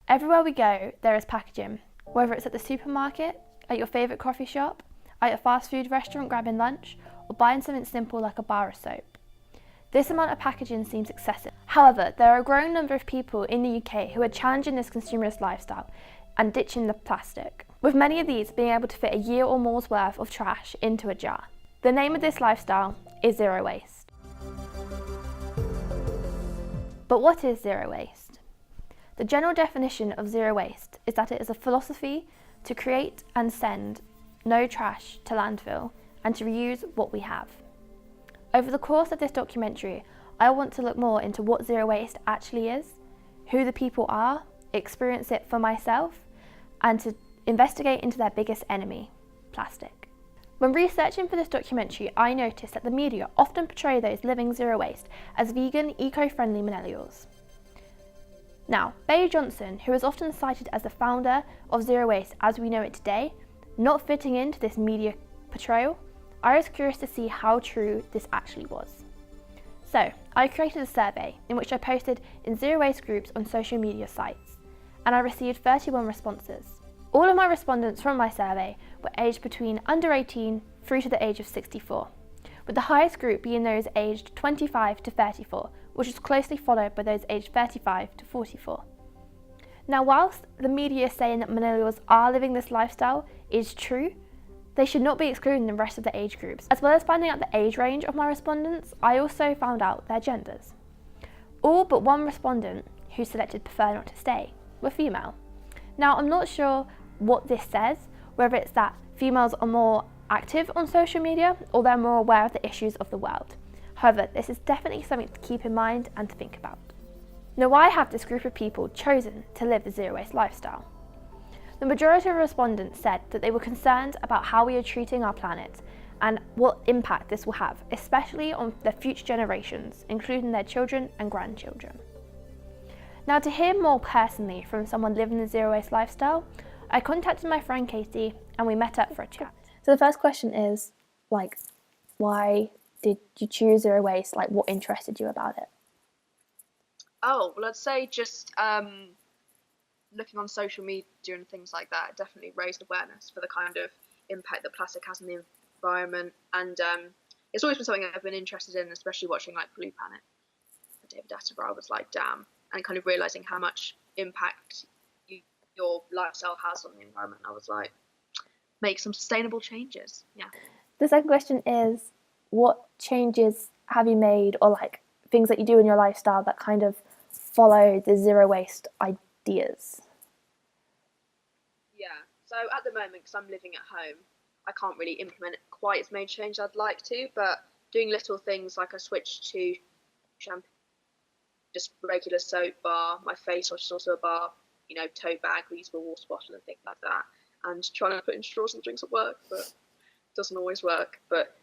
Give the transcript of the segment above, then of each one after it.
Everywhere we go, there is packaging, whether it's at the supermarket, at your favourite coffee shop, at a fast food restaurant grabbing lunch, or buying something simple like a bar of soap. This amount of packaging seems excessive. However, there are a growing number of people in the UK who are challenging this consumerist lifestyle and ditching the plastic, with many of these being able to fit a year or more's worth of trash into a jar. The name of this lifestyle is zero waste. But what is zero waste? The general definition of zero waste is that it is a philosophy to create and send no trash to landfill and to reuse what we have. Over the course of this documentary, I want to look more into what zero waste actually is, who the people are, experience it for myself, and to investigate into their biggest enemy, plastic. When researching for this documentary, I noticed that the media often portray those living zero waste as vegan, eco-friendly millennials. Now, Bay Johnson, who is often cited as the founder of zero waste as we know it today, not fitting into this media portrayal, I was curious to see how true this actually was. So, I created a survey in which I posted in zero waste groups on social media sites, and I received 31 responses. All of my respondents from my survey were aged between under 18 through to the age of 64, with the highest group being those aged 25 to 34, which is closely followed by those aged 35 to 44. Now, whilst the media is saying that millennials are living this lifestyle is true, they should not be excluding the rest of the age groups. As well as finding out the age range of my respondents, I also found out their genders. All but one respondent, who selected prefer not to stay, were female. Now, I'm not sure what this says, whether it's that females are more active on social media or they're more aware of the issues of the world. However, this is definitely something to keep in mind and to think about. Now, why have this group of people chosen to live the zero waste lifestyle? The majority of respondents said that they were concerned about how we are treating our planet and what impact this will have, especially on their future generations, including their children and grandchildren. Now, to hear more personally from someone living the zero waste lifestyle, I contacted my friend Katie and we met up for a chat. So the first question is, why did you choose zero waste? What interested you about it? Oh, well, I'd say just looking on social media and things like that, it definitely raised awareness for the kind of impact that plastic has on the environment. And it's always been something I've been interested in, especially watching Blue Planet. David Attenborough, I was like, damn, and kind of realising how much impact your lifestyle has on the environment. I was like, make some sustainable changes. Yeah. The second question is, what changes have you made, or things that you do in your lifestyle that kind of follow the zero waste ideas? Yeah, so at the moment, because I'm living at home, I can't really implement quite as many changes I'd like to, but doing little things like I switched to shampoo, just regular soap bar, my face wash is also a bar, tote bag, reusable water bottle and things like that, and trying to put in straws and drinks at work, but it doesn't always work. But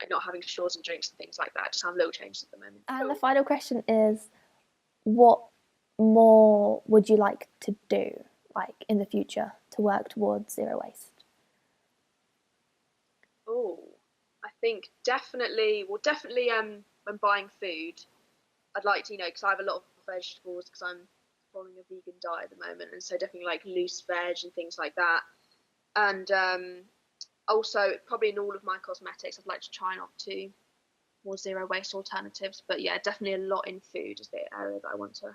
not having straws and drinks and things like that, just have little changes at the moment. And the final question is, what more would you like to do, in the future, to work towards zero waste? Oh, I think definitely when buying food, I'd like to, because I have a lot of vegetables because I'm following a vegan diet at the moment, and so definitely loose veg and things like that. And also, probably in all of my cosmetics, I'd like to try not to more zero waste alternatives. But yeah, definitely a lot in food is the area that I want to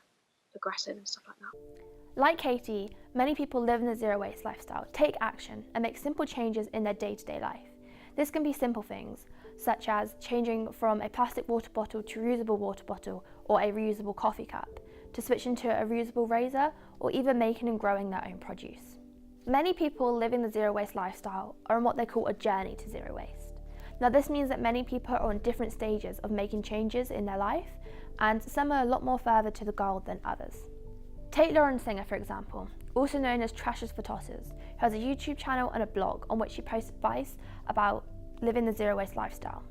progress in and stuff like that. Like Katie, many people live in the zero waste lifestyle, take action and make simple changes in their day-to-day life. This can be simple things, such as changing from a plastic water bottle to a reusable water bottle or a reusable coffee cup, to switching to a reusable razor, or even making and growing their own produce. Many people living the zero waste lifestyle are on what they call a journey to zero waste. Now, this means that many people are on different stages of making changes in their life, and some are a lot more further to the goal than others. Take Lauren Singer, for example, also known as Trashers for Tossers, who has a YouTube channel and a blog on which she posts advice about living the zero waste lifestyle.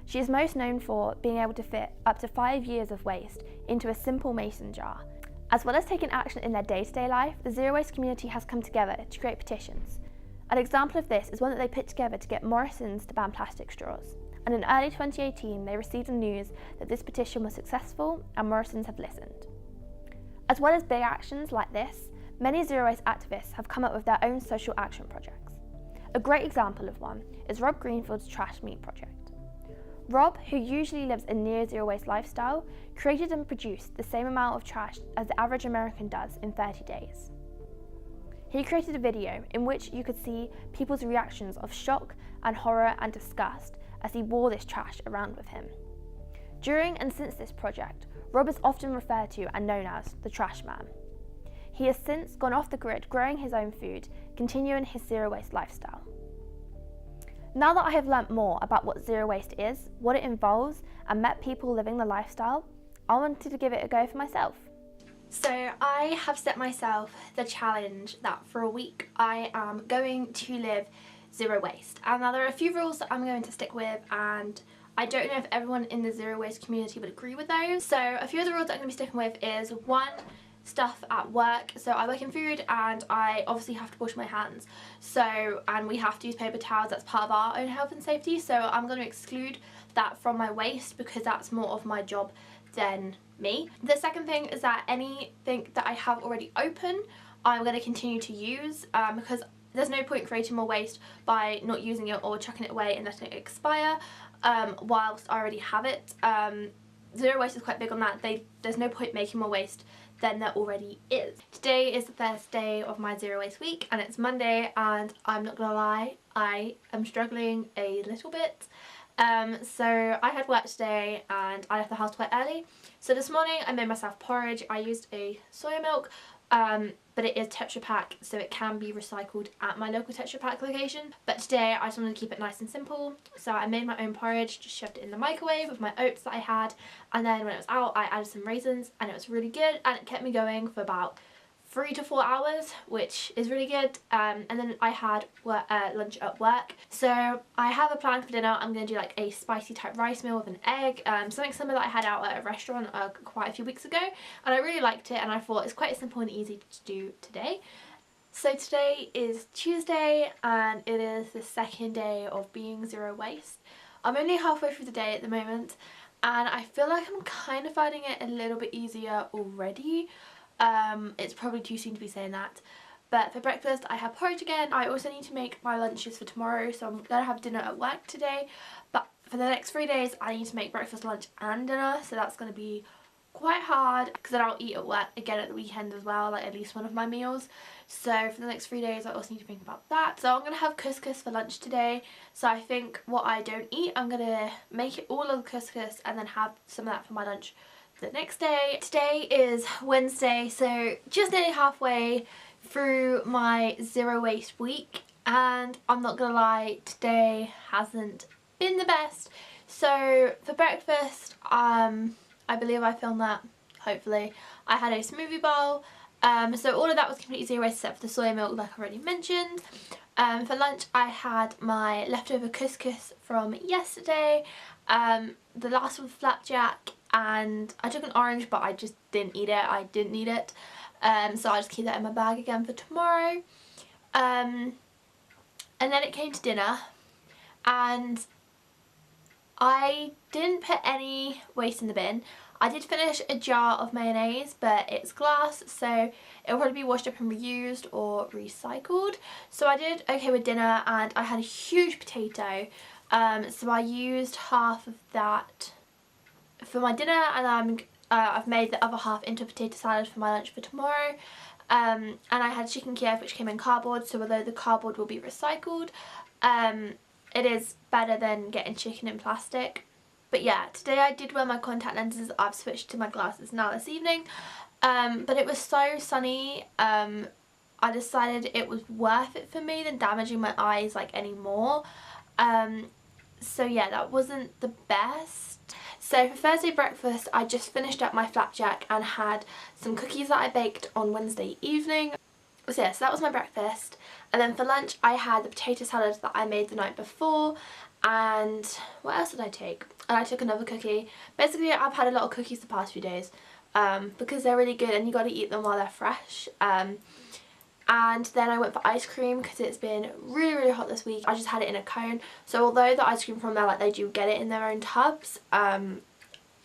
She is most known for being able to fit up to 5 years of waste into a simple mason jar. As well as taking action in their day-to-day life, the zero waste community has come together to create petitions. An example of this is one that they put together to get Morrisons to ban plastic straws. And in early 2018, they received the news that this petition was successful and Morrisons have listened. As well as big actions like this, many zero waste activists have come up with their own social action projects. A great example of one is Rob Greenfield's Trash Meat project. Rob, who usually lives a near zero waste lifestyle, created and produced the same amount of trash as the average American does in 30 days. He created a video in which you could see people's reactions of shock and horror and disgust as he wore this trash around with him. During and since this project, Rob is often referred to and known as the Trash Man. He has since gone off the grid growing his own food, continuing his zero waste lifestyle. Now that I have learnt more about what zero waste is, what it involves, and met people living the lifestyle, I wanted to give it a go for myself. So I have set myself the challenge that for a week I am going to live zero waste. And now there are a few rules that I'm going to stick with, and I don't know if everyone in the zero waste community would agree with those. So a few of the rules that I'm going to be sticking with is 1, stuff at work. So I work in food and I obviously have to wash my hands. And we have to use paper towels. That's part of our own health and safety. So I'm going to exclude that from my waste because that's more of my job than me. The second thing is that anything that I have already open, I'm going to continue to use because there's no point creating more waste by not using it or chucking it away and letting it expire whilst I already have it. Zero waste is quite big on that. There's no point making more waste than there already is. Today is the first day of my zero waste week and it's Monday, and I'm not gonna lie, I am struggling a little bit. So I had work today and I left the house quite early. So this morning I made myself porridge. I used a soya milk, but it is Tetra Pak, so it can be recycled at my local Tetra Pak location. But today I just wanted to keep it nice and simple, so I made my own porridge, just shoved it in the microwave with my oats that I had, and then when it was out I added some raisins and it was really good, and it kept me going for about 3 to 4 hours, which is really good. And then I had lunch at work. So I have a plan for dinner. I'm going to do like a spicy type rice meal with an egg, something similar that I had out at a restaurant quite a few weeks ago, and I really liked it, and I thought it's quite simple and easy to do today. So today is Tuesday and it is the second day of being zero waste. I'm only halfway through the day at the moment and I feel like I'm kind of finding it a little bit easier already. It's probably too soon to be saying that, but for breakfast I have porridge again. I also need to make my lunches for tomorrow, so I'm gonna have dinner at work today, but for the next 3 days I need to make breakfast, lunch and dinner, so that's gonna be quite hard because then I'll eat at work again at the weekend as well, like at least one of my meals. So for the next 3 days I also need to think about that. So I'm gonna have couscous for lunch today, so I think what I don't eat I'm gonna make it all of the couscous and then have some of that for my lunch the next day. Today is Wednesday, so just nearly halfway through my zero waste week, and I'm not gonna lie, today hasn't been the best. So for breakfast, I believe I filmed that, hopefully. I had a smoothie bowl, so all of that was completely zero waste except for the soy milk like I already mentioned. For lunch I had my leftover couscous from yesterday, the last was flapjack, and I took an orange but I just didn't eat it, I didn't need it, so I just keep that in my bag again for tomorrow. And then it came to dinner and I didn't put any waste in the bin. I did finish a jar of mayonnaise, but it's glass, so it'll probably be washed up and reused or recycled. So I did okay with dinner, and I had a huge potato, so I used half of that for my dinner, and I've made the other half into a potato salad for my lunch for tomorrow. And I had chicken Kiev, which came in cardboard, so although the cardboard will be recycled, it is better than getting chicken in plastic. But yeah, today I did wear my contact lenses. I've switched to my glasses now this evening, but it was so sunny, I decided it was worth it for me than damaging my eyes like anymore. So yeah, that wasn't the best. So for Thursday breakfast I just finished up my flapjack and had some cookies that I baked on Wednesday evening. So yeah, so that was my breakfast, and then for lunch I had the potato salad that I made the night before, and what else did I take? And I took another cookie. Basically I've had a lot of cookies the past few days because they're really good and you got to eat them while they're fresh. And then I went for ice cream because it's been really hot this week. I just had it in a cone, so although the ice cream from there, like they do get it in their own tubs,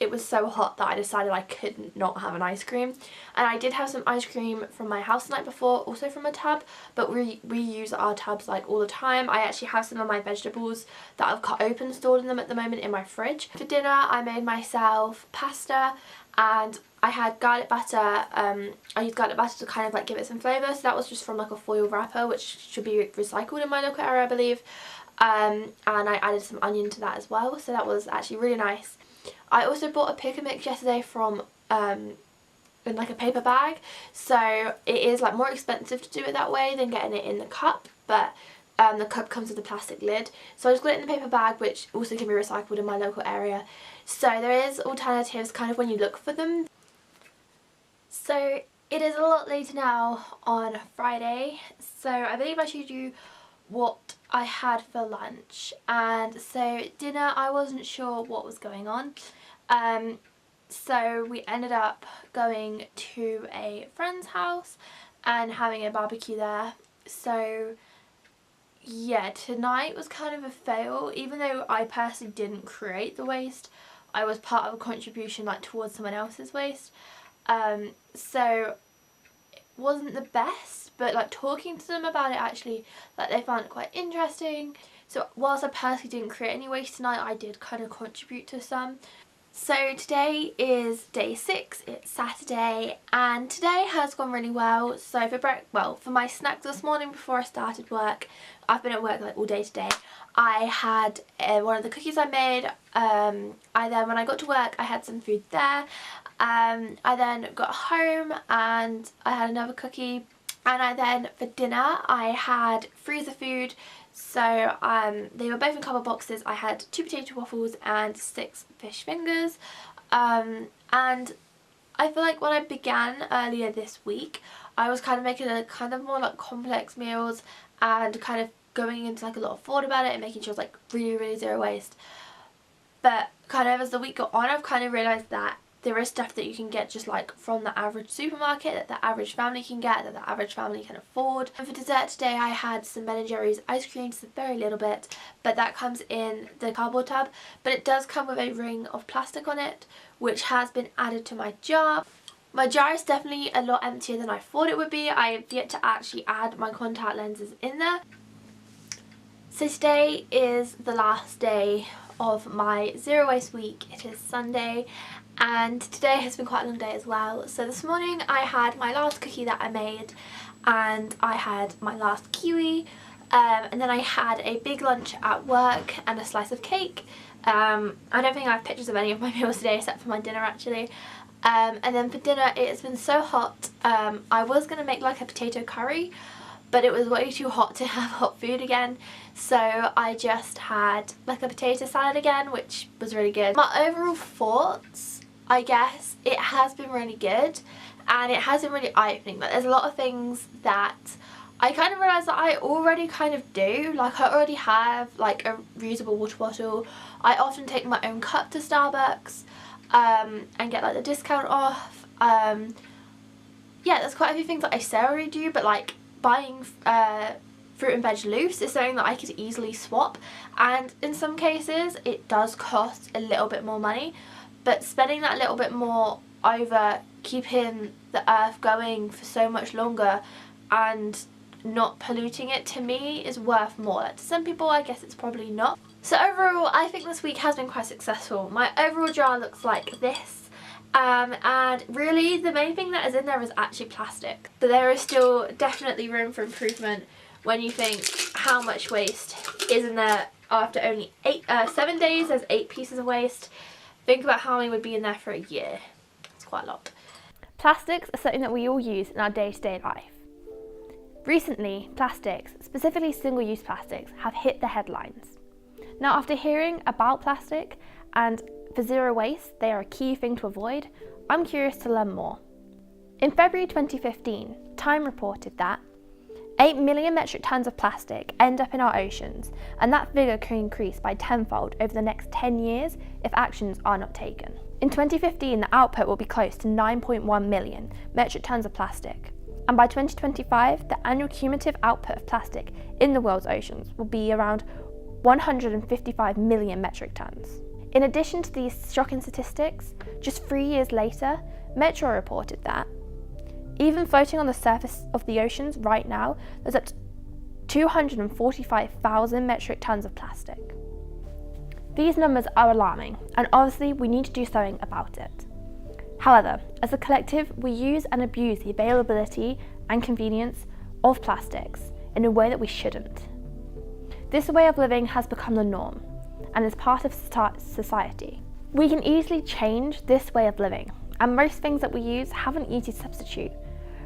it was so hot that I decided I could not have an ice cream. And I did have some ice cream from my house the night before, also from a tub, but we use our tubs like all the time. I actually have some of my vegetables that I've cut open stored in them at the moment in my fridge. For dinner I made myself pasta, and I had garlic butter. I used garlic butter to kind of like give it some flavour, so that was just from like a foil wrapper, which should be recycled in my local area, I believe. And I added some onion to that as well, so that was actually really nice. I also bought a pick and mix yesterday from in like a paper bag, so it is like more expensive to do it that way than getting it in the cup, but the cup comes with a plastic lid, so I just got it in the paper bag, which also can be recycled in my local area. So there is alternatives kind of when you look for them. So it is a lot later now on Friday, so I believe I showed you what I had for lunch. And so dinner, I wasn't sure what was going on, so we ended up going to a friend's house and having a barbecue there. So yeah, tonight was kind of a fail. Even though I personally didn't create the waste, I was part of a contribution like towards someone else's waste, so it wasn't the best, but like talking to them about it, actually like they found it quite interesting. So whilst I personally didn't create any waste tonight, I did kind of contribute to some. So today is day 6, it's Saturday, and today has gone really well. So for my snack this morning before I started work, I've been at work like all day today, I had one of the cookies I made. When I got to work, I had some food there. I then got home and I had another cookie, and for dinner I had freezer food. So they were both in cardboard boxes. I had 2 potato waffles and 6 fish fingers, and I feel like when I began earlier this week, I was kind of making a kind of more like complex meals and kind of going into like a lot of thought about it and making sure it's like really zero waste. But kind of as the week got on, I've kind of realised that there is stuff that you can get just like from the average supermarket, that the average family can get, that the average family can afford. And for dessert today I had some Ben & Jerry's ice cream, just a very little bit, but that comes in the cardboard tub. But it does come with a ring of plastic on it, which has been added to my jar. My jar is definitely a lot emptier than I thought it would be. I have yet to actually add my contact lenses in there. So today is the last day of my zero waste week. It is Sunday, and today has been quite a long day as well. So this morning I had my last cookie that I made, and I had my last kiwi, and then I had a big lunch at work and a slice of cake. I don't think I have pictures of any of my meals today except for my dinner actually. And then for dinner it's been so hot. I was going to make like a potato curry, but it was way too hot to have hot food again, so I just had like a potato salad again, which was really good. My overall thoughts, I guess, it has been really good, and it has been really eye-opening. Like, there's a lot of things that I kind of realised that I already kind of do. Like, I already have like a reusable water bottle. I often take my own cup to Starbucks and get like the discount off. Yeah, there's quite a few things that I say I already do, but like buying fruit and veg loose is something that I could easily swap, and in some cases it does cost a little bit more money, but spending that little bit more over keeping the earth going for so much longer and not polluting it, to me is worth more. Like, to some people I guess it's probably not. So overall I think this week has been quite successful. My overall jar looks like this. And really the main thing that is in there is actually plastic, but there is still definitely room for improvement when you think how much waste is in there after only 7 days. There's 8 pieces of waste. Think about how many would be in there for a year. It's quite a lot. Plastics are something that we all use in our day-to-day life. Recently, plastics, specifically single-use plastics, have hit the headlines. Now, after hearing about plastic and for zero waste, they are a key thing to avoid, I'm curious to learn more. In February 2015, Time reported that 8 million metric tons of plastic end up in our oceans, and that figure could increase by tenfold over the next 10 years if actions are not taken. In 2015, the output will be close to 9.1 million metric tons of plastic, and by 2025, the annual cumulative output of plastic in the world's oceans will be around 155 million metric tons. In addition to these shocking statistics, just 3 years later, Metro reported that even floating on the surface of the oceans right now, there's up to 245,000 metric tons of plastic. These numbers are alarming, and obviously we need to do something about it. However, as a collective, we use and abuse the availability and convenience of plastics in a way that we shouldn't. This way of living has become the norm and is part of society. We can easily change this way of living, and most things that we use have an easy substitute.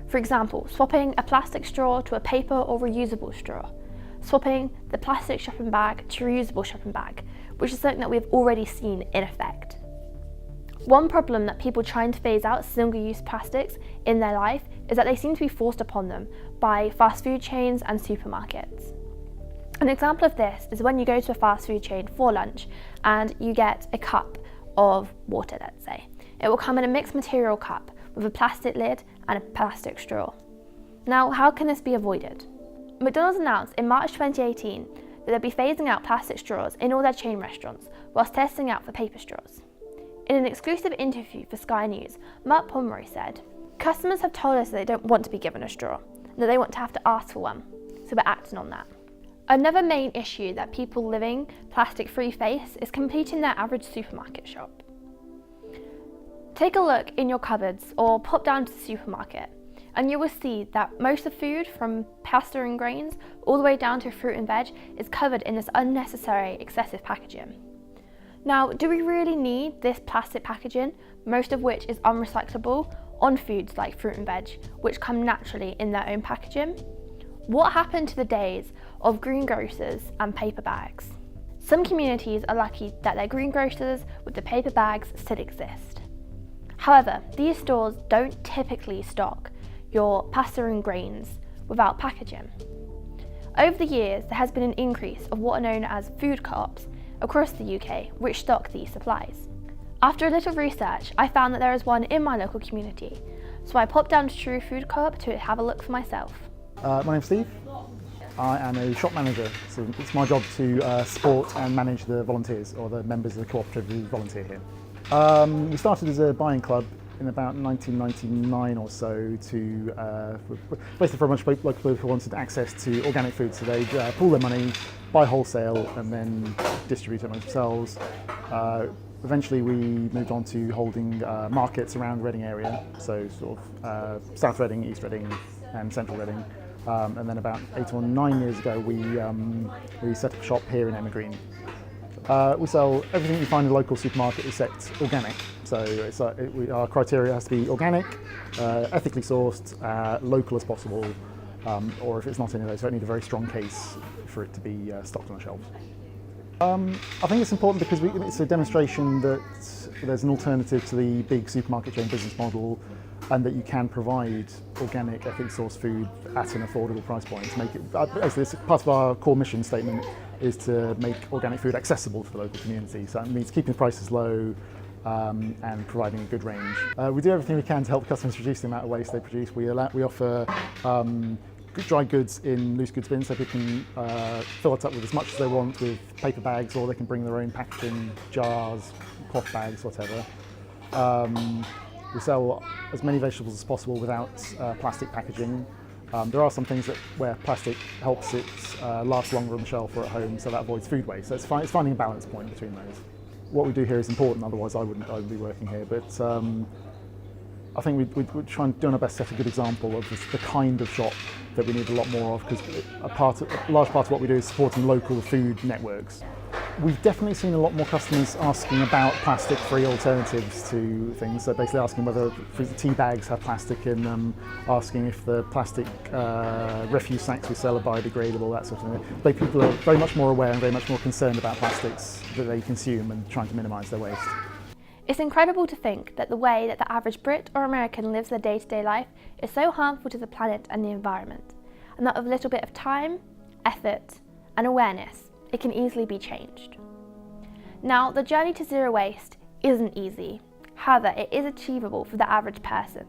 For example, swapping a plastic straw to a paper or reusable straw, swapping the plastic shopping bag to a reusable shopping bag, which is something that we've already seen in effect. One problem that people trying to phase out single-use plastics in their life is that they seem to be forced upon them by fast food chains and supermarkets. An example of this is when you go to a fast food chain for lunch and you get a cup of water, let's say. It will come in a mixed material cup with a plastic lid and a plastic straw. Now, how can this be avoided? McDonald's announced in March 2018 that they'd be phasing out plastic straws in all their chain restaurants whilst testing out for paper straws. In an exclusive interview for Sky News, Mark Pomeroy said, "Customers have told us that they don't want to be given a straw, and that they want to have to ask for one, so we're acting on that." Another main issue that people living plastic-free face is completing their average supermarket shop. Take a look in your cupboards or pop down to the supermarket and you will see that most of the food, from pasta and grains all the way down to fruit and veg, is covered in this unnecessary excessive packaging. Now, do we really need this plastic packaging, most of which is unrecyclable, on foods like fruit and veg, which come naturally in their own packaging? What happened to the days of greengrocers and paper bags? Some communities are lucky that their greengrocers with the paper bags still exist. However, these stores don't typically stock your pasta and grains without packaging. Over the years, there has been an increase of what are known as food co-ops across the UK, which stock these supplies. After a little research, I found that there is one in my local community, so I popped down to True Food Co-op to have a look for myself. My name's Steve. I am a shop manager, so it's my job to support and manage the volunteers, or the members of the cooperative who volunteer here. We started as a buying club in about 1999 or so to basically for a bunch of local people who wanted access to organic food, so they'd pool their money, buy wholesale and then distribute it amongst themselves. Eventually we moved on to holding markets around the Reading area, so sort of South Reading, East Reading and Central Reading. And then about 8 or 9 years ago we set up a shop here in Emma Green. We sell everything you find in a local supermarket except organic. So our criteria has to be organic, ethically sourced, local as possible, or if it's not any of those, so it needs a very strong case for it to be stocked on the shelves. I think it's important because it's a demonstration that there's an alternative to the big supermarket chain business model, and that you can provide organic, ethically sourced food at an affordable price point. To make it, basically, it's part of our core mission statement is to make organic food accessible to the local community. So that means keeping prices low and providing a good range. We do everything we can to help customers reduce the amount of waste they produce. We offer dry goods in loose goods bins, so people can fill it up with as much as they want with paper bags, or they can bring their own packaging, jars, cloth bags, whatever. We sell as many vegetables as possible without plastic packaging. There are some things where plastic helps it last longer on the shelf or at home, so that avoids food waste. So it's finding a balance point between those. What we do here is important, otherwise I wouldn't be working here. But I think we're trying to do our best to set a good example of the kind of shop that we need a lot more of, because a large part of what we do is supporting local food networks. We've definitely seen a lot more customers asking about plastic-free alternatives to things. So basically asking whether tea bags have plastic in them, asking if the plastic refuse sacks we sell are biodegradable, that sort of thing. People are very much more aware and very much more concerned about plastics that they consume and trying to minimise their waste. It's incredible to think that the way that the average Brit or American lives their day-to-day life is so harmful to the planet and the environment, and that with a little bit of time, effort and awareness, it can easily be changed. Now, the journey to zero waste isn't easy. However, it is achievable for the average person,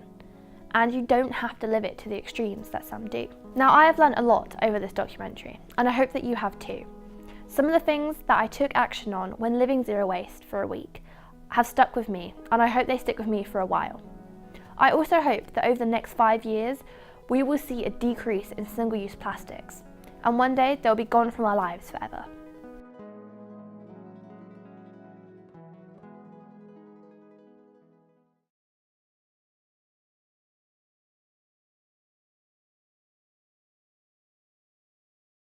and you don't have to live it to the extremes that some do. Now, I have learned a lot over this documentary, and I hope that you have too. Some of the things that I took action on when living zero waste for a week have stuck with me, and I hope they stick with me for a while. I also hope that over the next 5 years, we will see a decrease in single-use plastics, and one day they'll be gone from our lives forever.